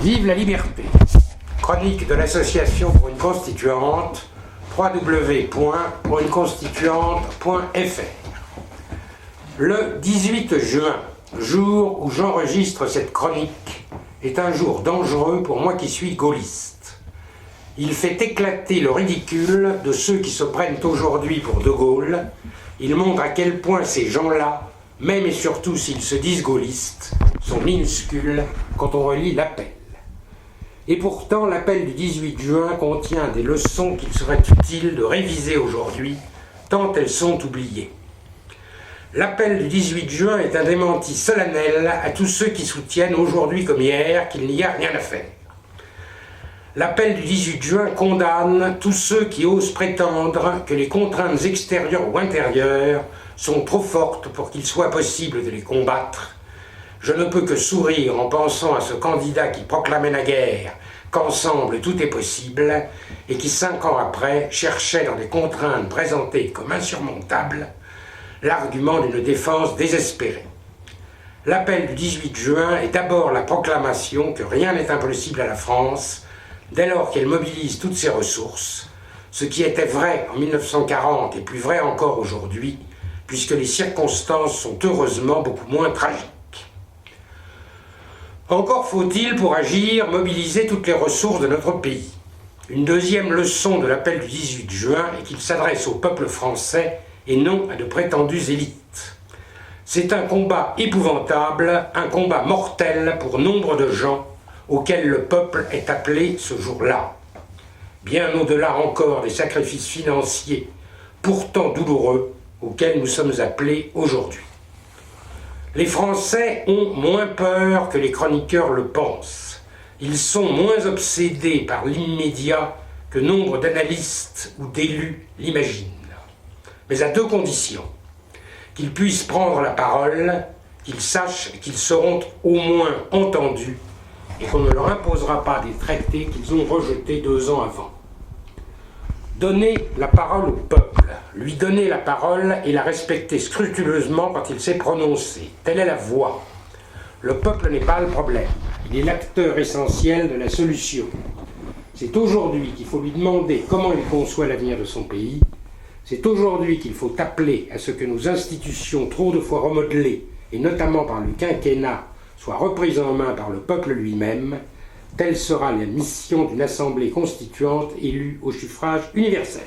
Vive la liberté. Chronique de l'association pour une constituante, www.pouruneconstituante.fr. Le 18 juin, jour où j'enregistre cette chronique, est un jour dangereux pour moi qui suis gaulliste. Il fait éclater le ridicule de ceux qui se prennent aujourd'hui pour De Gaulle. Il montre à quel point ces gens-là, même et surtout s'ils se disent gaullistes, sont minuscules quand on relit l'appel. Et pourtant, l'appel du 18 juin contient des leçons qu'il serait utile de réviser aujourd'hui, tant elles sont oubliées. L'appel du 18 juin est un démenti solennel à tous ceux qui soutiennent aujourd'hui comme hier qu'il n'y a rien à faire. L'appel du 18 juin condamne tous ceux qui osent prétendre que les contraintes extérieures ou intérieures sont trop fortes pour qu'il soit possible de les combattre. Je ne peux que sourire en pensant à ce candidat qui proclamait naguère qu'ensemble tout est possible et qui 5 ans après cherchait dans des contraintes présentées comme insurmontables l'argument d'une défense désespérée. L'appel du 18 juin est d'abord la proclamation que rien n'est impossible à la France dès lors qu'elle mobilise toutes ses ressources, ce qui était vrai en 1940 et plus vrai encore aujourd'hui, puisque les circonstances sont heureusement beaucoup moins tragiques. Encore faut-il, pour agir, mobiliser toutes les ressources de notre pays. Une deuxième leçon de l'appel du 18 juin est qu'il s'adresse au peuple français et non à de prétendues élites. C'est un combat épouvantable, un combat mortel pour nombre de gens auxquels le peuple est appelé ce jour-là. Bien au-delà encore des sacrifices financiers, pourtant douloureux, auxquels nous sommes appelés aujourd'hui. Les Français ont moins peur que les chroniqueurs le pensent. Ils sont moins obsédés par l'immédiat que nombre d'analystes ou d'élus l'imaginent. Mais à 2 conditions. Qu'ils puissent prendre la parole, qu'ils sachent qu'ils seront au moins entendus et qu'on ne leur imposera pas des traités qu'ils ont rejetés 2 ans avant. Donner la parole au peuple, lui donner la parole et la respecter scrupuleusement quand il s'est prononcé. Telle est la voie. Le peuple n'est pas le problème, il est l'acteur essentiel de la solution. C'est aujourd'hui qu'il faut lui demander comment il conçoit l'avenir de son pays. C'est aujourd'hui qu'il faut appeler à ce que nos institutions, trop de fois remodelées, et notamment par le quinquennat, soient reprises en main par le peuple lui-même. Telle sera la mission d'une assemblée constituante élue au suffrage universel.